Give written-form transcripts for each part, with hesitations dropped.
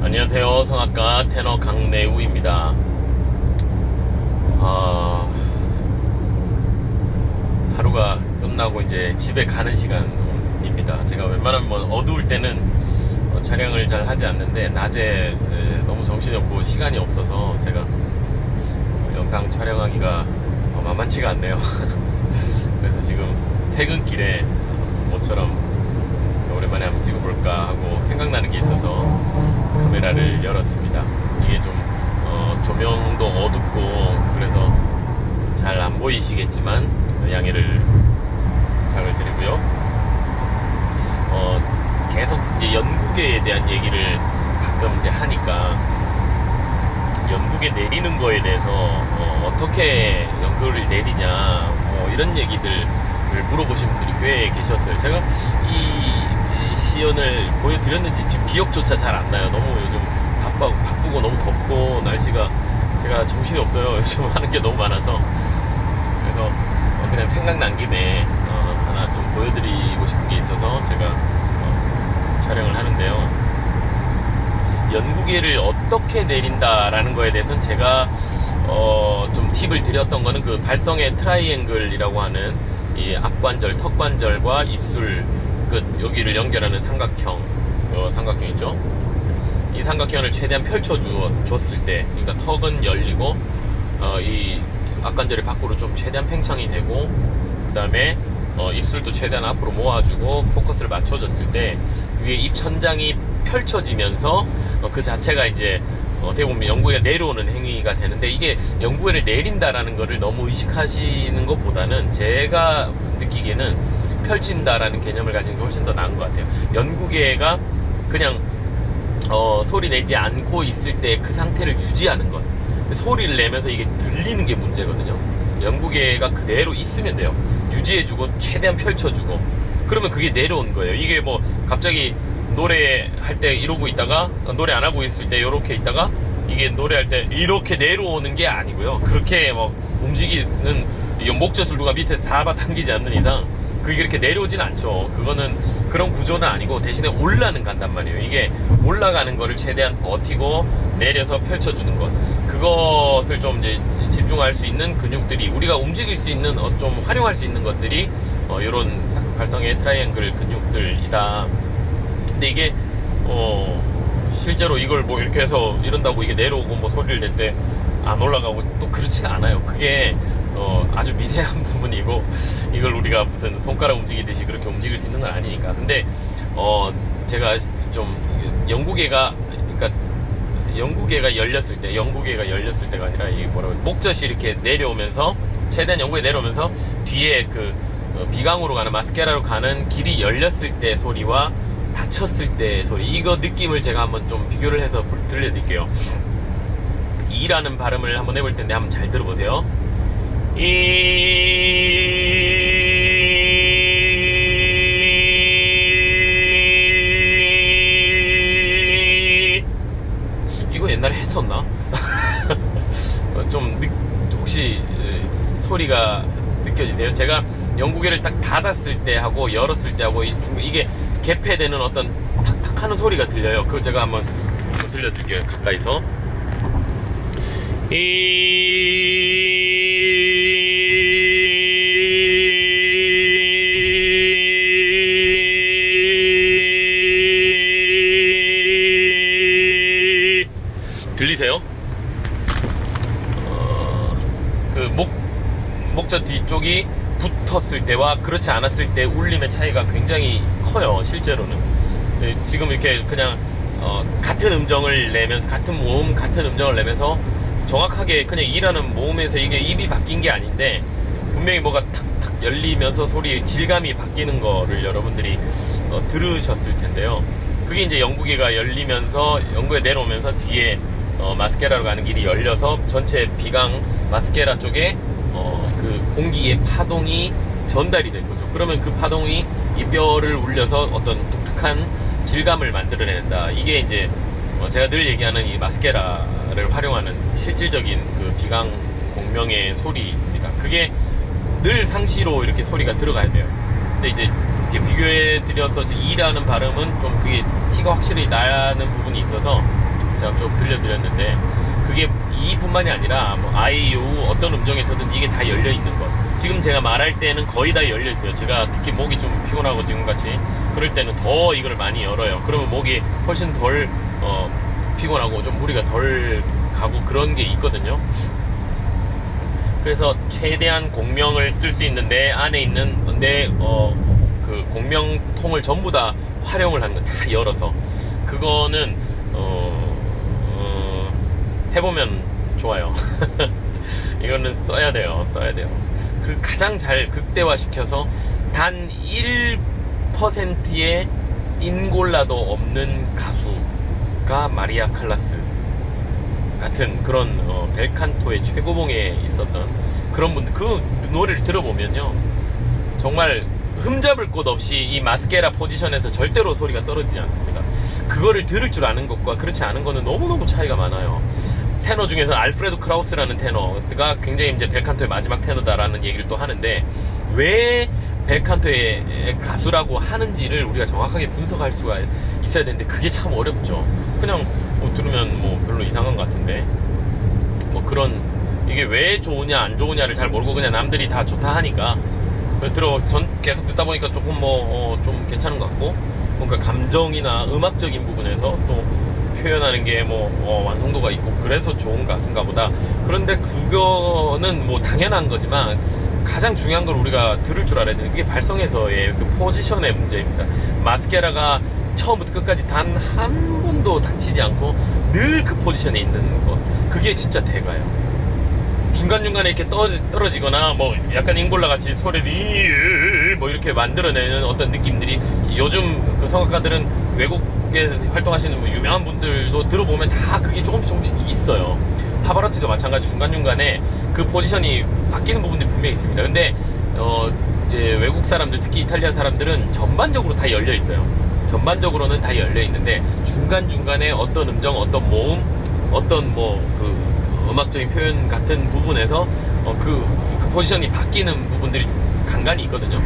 안녕하세요. 성악가 테너 강내우입니다. 하루가 끝나고 이제 집에 가는 시간입니다. 제가 웬만하면 어두울 때는 촬영을 잘 하지 않는데 낮에 너무 정신이 없고 시간이 없어서 제가 영상 촬영하기가 만만치가 않네요. 그래서 지금 퇴근길에 모처럼 오랜만에 한번 찍어볼까 하고 생각나는 게 있어서 카메라를 열었습니다. 이게 좀 조명도 어둡고 그래서 잘 안 보이시겠지만 양해를 부탁을 드리고요. 계속 이제 연구계에 대한 얘기를 가끔 이제 하니까 연구계 내리는 거에 대해서 어떻게 연구를 내리냐 이런 얘기들을 물어보신 분들이 꽤 계셨어요. 제가 이 시연을 보여드렸는지 지금 기억조차 잘 안 나요. 너무 요즘 바쁘고 너무 덥고 날씨가 제가 정신이 없어요. 요즘 하는 게 너무 많아서. 그래서 그냥 생각난 김에 하나 좀 보여드리고 싶은 게 있어서 제가 촬영을 하는데요. 연구계를 어떻게 내린다라는 거에 대해서는 제가 좀 팁을 드렸던 거는 그 발성의 트라이앵글이라고 하는 이 앞관절, 턱관절과 입술 끝 여기를 연결하는 삼각형, 삼각형이죠. 이 삼각형을 최대한 펼쳐줬을 때, 그러니까 턱은 열리고 이 앞관절이 밖으로 좀 최대한 팽창이 되고, 그 다음에 입술도 최대한 앞으로 모아주고 포커스를 맞춰줬을 때 위에 입 천장이 펼쳐지면서 그 자체가 이제 어떻게 보면 연구에 내려오는 행위가 되는데, 이게 연구회를 내린다라는 거를 너무 의식하시는 것보다는 제가 느끼기에는 펼친다라는 개념을 가지는 게 훨씬 더 나은 것 같아요. 연구계가 그냥 소리 내지 않고 있을 때 그 상태를 유지하는 것. 소리를 내면서 이게 들리는 게 문제거든요. 연구계가 그대로 있으면 돼요. 유지해주고 최대한 펼쳐주고 그러면 그게 내려온 거예요. 이게 뭐 갑자기 노래할 때 이러고 있다가 노래 안 하고 있을 때 이렇게 있다가 이게 노래할 때 이렇게 내려오는 게 아니고요. 그렇게 막 움직이는 목젖을 누가 밑에서 잡아당기지 않는 이상 그게 이렇게 내려오진 않죠. 그거는 그런 구조는 아니고 대신에 올라는 간단 말이에요. 이게 올라가는 거를 최대한 버티고 내려서 펼쳐주는 것, 그것을 좀 이제 집중할 수 있는 근육들이, 우리가 움직일 수 있는 좀 활용할 수 있는 것들이 이런 발성의 트라이앵글 근육들이다. 근데 이게 실제로 이걸 뭐 이렇게 해서 이런다고 이게 내려오고 뭐 소리를 낼 때 안 올라가고 또 그렇지는 않아요. 그게 아주 미세한 부분이고 이걸 우리가 무슨 손가락 움직이듯이 그렇게 움직일 수 있는 건 아니니까. 근데 제가 좀 연구계가, 그러니까 연구계가 열렸을 때가 아니라 이게 뭐라고, 목젖이 이렇게 내려오면서 최대한 연구에 내려오면서 뒤에 그 비강으로 가는, 마스케라로 가는 길이 열렸을 때 소리와 닫혔을 때 소리, 이거 느낌을 제가 한번 좀 비교를 해서 들려드릴게요. 이라는 발음을 한번 해볼 텐데 한번 잘 들어보세요. 이거 옛날에 했었나? 좀 혹시 소리가 느껴지세요? 제가 연구계를 딱 닫았을 때 하고 열었을 때 하고 이게 개폐되는 어떤 탁탁 하는 소리가 들려요. 그거 제가 한번 들려드릴게요. 가까이서. 들리세요? 그 목젖 뒤쪽이 붙었을 때와 그렇지 않았을 때 울림의 차이가 굉장히 커요. 실제로는 지금 이렇게 그냥 같은 음정을 내면서, 같은 모음 같은 음정을 내면서 정확하게 그냥 일하는 모음에서 이게 입이 바뀐 게 아닌데 분명히 뭐가 탁탁 열리면서 소리의 질감이 바뀌는 거를 여러분들이 들으셨을 텐데요. 그게 이제 연구계가 열리면서 연구에 내려오면서 뒤에 마스케라로 가는 길이 열려서 전체 비강 마스케라 쪽에 그 공기의 파동이 전달이 된 거죠. 그러면 그 파동이 이 뼈를 울려서 어떤 독특한 질감을 만들어낸다. 이게 이제 제가 늘 얘기하는 이 마스케라를 활용하는 실질적인 그 비강 공명의 소리입니다. 그게 늘 상시로 이렇게 소리가 들어가야 돼요. 근데 이제 이렇게 비교해 드려서 이라는 발음은 좀 그게 티가 확실히 나는 부분이 있어서 제가 좀 들려드렸는데, 그게 이뿐만이 아니라 뭐 아이유 어떤 음정에서든 이게 다 열려 있는 것. 지금 제가 말할 때는 거의 다 열려 있어요. 제가 특히 목이 좀 피곤하고 지금같이 그럴 때는 더 이걸 많이 열어요. 그러면 목이 훨씬 덜 피곤하고 좀 무리가 덜 가고 그런 게 있거든요. 그래서 최대한 공명을 쓸 수 있는데 안에 있는 그 공명통을 전부 다 활용을 하는 거 다 열어서, 그거는 해보면 좋아요. 이거는 써야 돼요. 그 가장 잘 극대화시켜서 단 1%의 인골라도 없는 가수가 마리아 칼라스 같은 그런 벨칸토의 최고봉에 있었던 그런 분들, 그 노래를 들어보면요, 정말 흠잡을 곳 없이 이 마스케라 포지션에서 절대로 소리가 떨어지지 않습니다. 그거를 들을 줄 아는 것과 그렇지 않은 거는 너무너무 차이가 많아요. 테너 중에서 알프레도 크라우스라는 테너가 굉장히 이제 벨칸토의 마지막 테너다라는 얘기를 또 하는데, 왜 벨칸토의 가수라고 하는지를 우리가 정확하게 분석할 수가 있어야 되는데 그게 참 어렵죠. 그냥 뭐 들으면 뭐 별로 이상한 것 같은데, 뭐 그런, 이게 왜 좋으냐 안 좋으냐를 잘 모르고 그냥 남들이 다 좋다 하니까 전 계속 듣다 보니까 조금 좀 괜찮은 것 같고, 뭔가 감정이나 음악적인 부분에서 또 표현하는 게 완성도가 있고 그래서 좋은 가수인가 보다. 그런데 그거는 뭐 당연한 거지만 가장 중요한 걸 우리가 들을 줄 알아야 되는 게 발성에서의 그 포지션의 문제입니다. 마스케라가 처음부터 끝까지 단 한 번도 다치지 않고 늘 그 포지션에 있는 것, 그게 진짜 대가요. 중간중간에 이렇게 떨어지거나 뭐 약간 잉골라 같이 소리를 뭐 이렇게 만들어내는 어떤 느낌들이, 요즘 그 성악가들은 외국에 활동하시는 뭐 유명한 분들도 들어보면 다 그게 조금씩 있어요. 파바로티도 마찬가지 중간중간에 그 포지션이 바뀌는 부분들이 분명히 있습니다. 근데 이제 외국 사람들, 특히 이탈리아 사람들은 전반적으로 다 열려 있어요. 전반적으로는 다 열려 있는데 중간중간에 어떤 음정, 어떤 모음, 어떤 그 음악적인 표현 같은 부분에서 그 포지션이 바뀌는 부분들이 간간히 있거든요.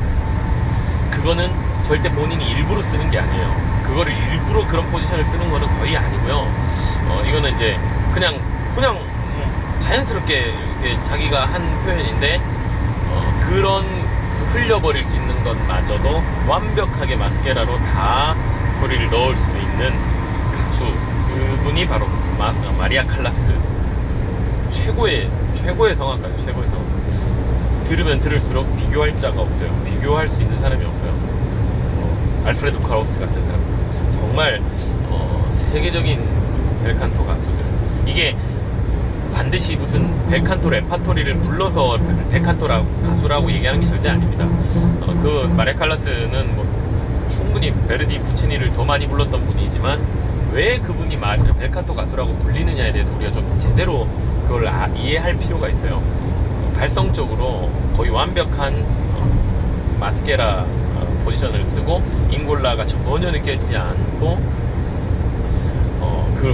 그거는 절대 본인이 일부러 쓰는 게 아니에요. 그거를 일부러 그런 포지션을 쓰는 거는 거의 아니고요. 이거는 이제 그냥 자연스럽게 자기가 한 표현인데, 그런 흘려버릴 수 있는 것마저도 완벽하게 마스케라로 다 소리를 넣을 수 있는 가수, 그분이 바로 마리아 칼라스. 최고의 성악가죠. 최고의 성악가. 들으면 들을수록 비교할 자가 없어요. 비교할 수 있는 사람이 없어요. 알프레도 크라우스 같은 사람, 정말 세계적인 벨칸토 가수들. 이게 반드시 무슨 벨칸토 레파토리를 불러서 벨칸토 가수라고 얘기하는 게 절대 아닙니다. 그 마리아 칼라스는 뭐 충분히 베르디, 푸치니를 더 많이 불렀던 분이지만 왜 그분이 벨칸토 가수라고 불리느냐에 대해서 우리가 좀 제대로 그걸 이해할 필요가 있어요. 발성적으로 거의 완벽한 마스케라 포지션을 쓰고 잉골라가 전혀 느껴지지 않고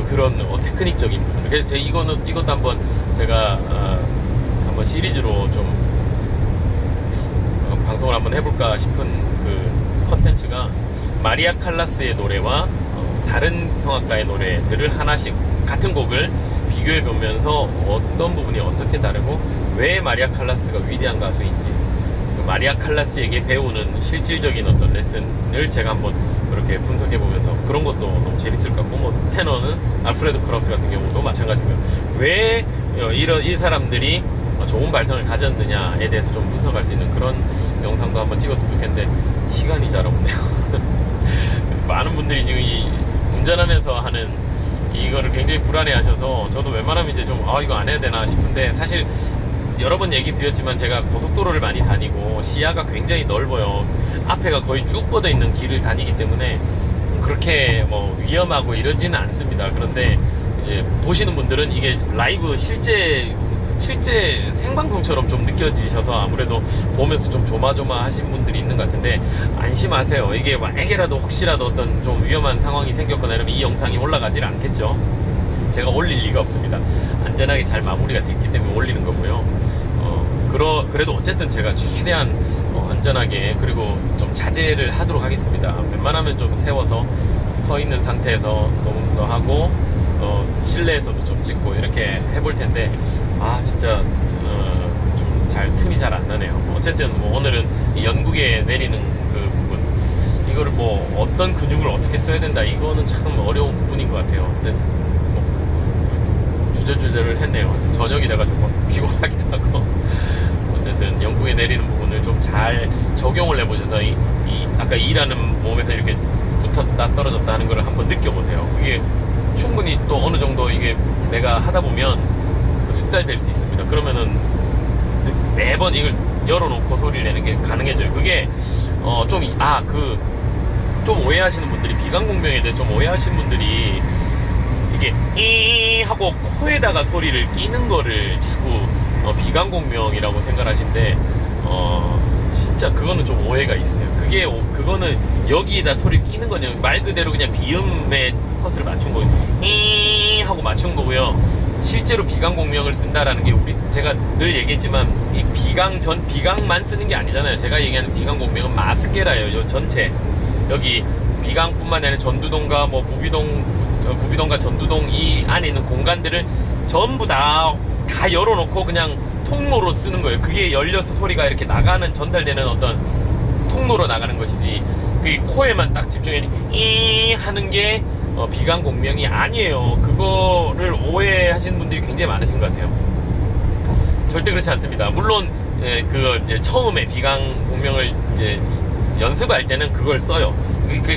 그런 테크닉적인 부분. 그래서 이것도 한번 제가 한번 시리즈로 좀 방송을 한번 해볼까 싶은 그 컨텐츠가, 마리아 칼라스의 노래와 다른 성악가의 노래들을 하나씩 같은 곡을 비교해 보면서 어떤 부분이 어떻게 다르고 왜 마리아 칼라스가 위대한 가수인지, 그 마리아 칼라스에게 배우는 실질적인 어떤 레슨을 제가 한번 그렇게 분석해 보면서, 그런 것도 너무 재밌을 것 같고, 뭐 테너는 알프레도 크라우스 같은 경우도 마찬가지고요. 왜 이 사람들이 좋은 발성을 가졌느냐에 대해서 좀 분석할 수 있는 그런 영상도 한번 찍었으면 좋겠는데 시간이 잘 없네요. 많은 분들이 지금 이 운전하면서 하는 이거를 굉장히 불안해 하셔서 저도 웬만하면 이제 좀 이거 안 해야 되나 싶은데, 사실 여러 번 얘기 드렸지만 제가 고속도로를 많이 다니고 시야가 굉장히 넓어요. 앞에가 거의 쭉 뻗어 있는 길을 다니기 때문에 그렇게 뭐 위험하고 이러지는 않습니다. 그런데 이제 보시는 분들은 이게 라이브 실제 생방송처럼 좀 느껴지셔서 아무래도 보면서 좀 조마조마하신 분들이 있는 것 같은데, 안심하세요. 이게 만약에라도 혹시라도 어떤 좀 위험한 상황이 생겼거나 이러면 이 영상이 올라가질 않겠죠. 제가 올릴 리가 없습니다. 안전하게 잘 마무리가 됐기 때문에 올리는 거고요. 그래도 어쨌든 제가 최대한 안전하게, 그리고 좀 자제를 하도록 하겠습니다. 웬만하면 좀 세워서 서 있는 상태에서 녹음도 하고 실내에서도 좀 찍고 이렇게 해볼 텐데, 진짜 좀 틈이 잘 안 나네요. 어쨌든 뭐 오늘은 이 연국에 내리는 그 부분, 이거를 뭐 어떤 근육을 어떻게 써야 된다, 이거는 참 어려운 부분인 것 같아요. 근데 뭐 주저주저를 했네요. 저녁이 돼가지고 피곤하기도 하고. 어쨌든 연국에 내리는 부분을 좀 잘 적용을 해보셔서 아까 일하는 몸에서 이렇게 붙었다 떨어졌다 하는 걸 한번 느껴보세요. 그게 충분히 또 어느 정도 이게 내가 하다 보면 숙달될 수 있습니다. 그러면은 매번 이걸 열어놓고 소리를 내는 게 가능해져요. 그게 좀 오해하시는 분들이, 비강공명에 대해 좀 오해하시는 분들이 이게 이 하고 코에다가 소리를 끼는 거를 자꾸 비강공명이라고 생각하시는데, 진짜 그거는 좀 오해가 있어요. 그거는 여기에다 소리를 끼는 거는 말 그대로 그냥 비음에 포커스를 맞춘 거예요. 이 하고 맞춘 거고요. 실제로 비강공명을 쓴다라는 게 제가 늘 얘기했지만, 이 비강만 쓰는 게 아니잖아요. 제가 얘기하는 비강공명은 마스케라예요. 요 전체 여기 비강뿐만 아니라 전두동과 뭐 부비동과 전두동 이 안에 있는 공간들을 전부 다 열어놓고 그냥 통로로 쓰는 거예요. 그게 열려서 소리가 이렇게 전달되는 어떤 통로로 나가는 것이지, 그게 코에만 딱 집중해 이 하는 게 비강공명이 아니에요. 그거를 오해하시는 분들이 굉장히 많으신 것 같아요. 절대 그렇지 않습니다. 물론 이제 처음에 비강공명을 이제 연습할 때는 그걸 써요.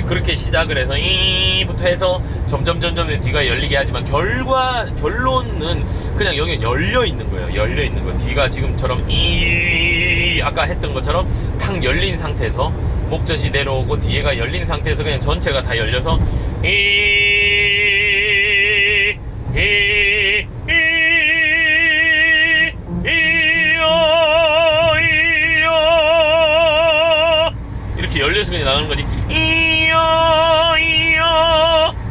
그렇게 시작을 해서 이부터 해서 점점 뒤가 열리게 하지만 결론은 그냥 여기 열려 있는 거예요. 열려 있는 거. 뒤가 지금처럼 아까 했던 것처럼 탁 열린 상태에서 목젖이 내려오고 뒤에가 열린 상태에서 그냥 전체가 다 열려서 이렇게 열려서 그냥 나가는 거지.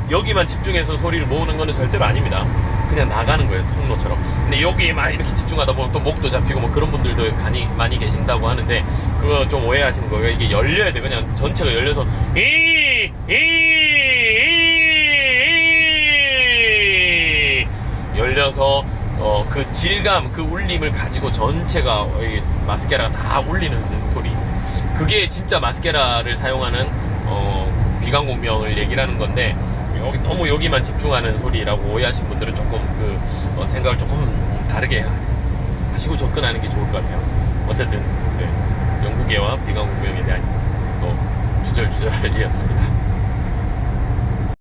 여기만 집중해서 소리를 모으는 거는 절대로 아닙니다. 그냥 나가는 거예요, 통로처럼. 근데 여기에만 이렇게 집중하다 보면 또 목도 잡히고 뭐 그런 분들도 많이 계신다고 하는데, 그거 좀 오해하시는 거예요. 이게 열려야 돼. 그냥 전체가 열려서 열려서 그 질감, 그 울림을 가지고 전체가 마스케라가 다 울리는 소리, 그게 진짜 마스케라를 사용하는 비강공명을 얘기를 하는 건데, 너무 여기만 집중하는 소리라고 오해하신 분들은 조금 생각을 조금 다르게 하시고 접근하는 게 좋을 것 같아요. 어쨌든 연구계와 비강공명에 대한 또 주절주절이었습니다.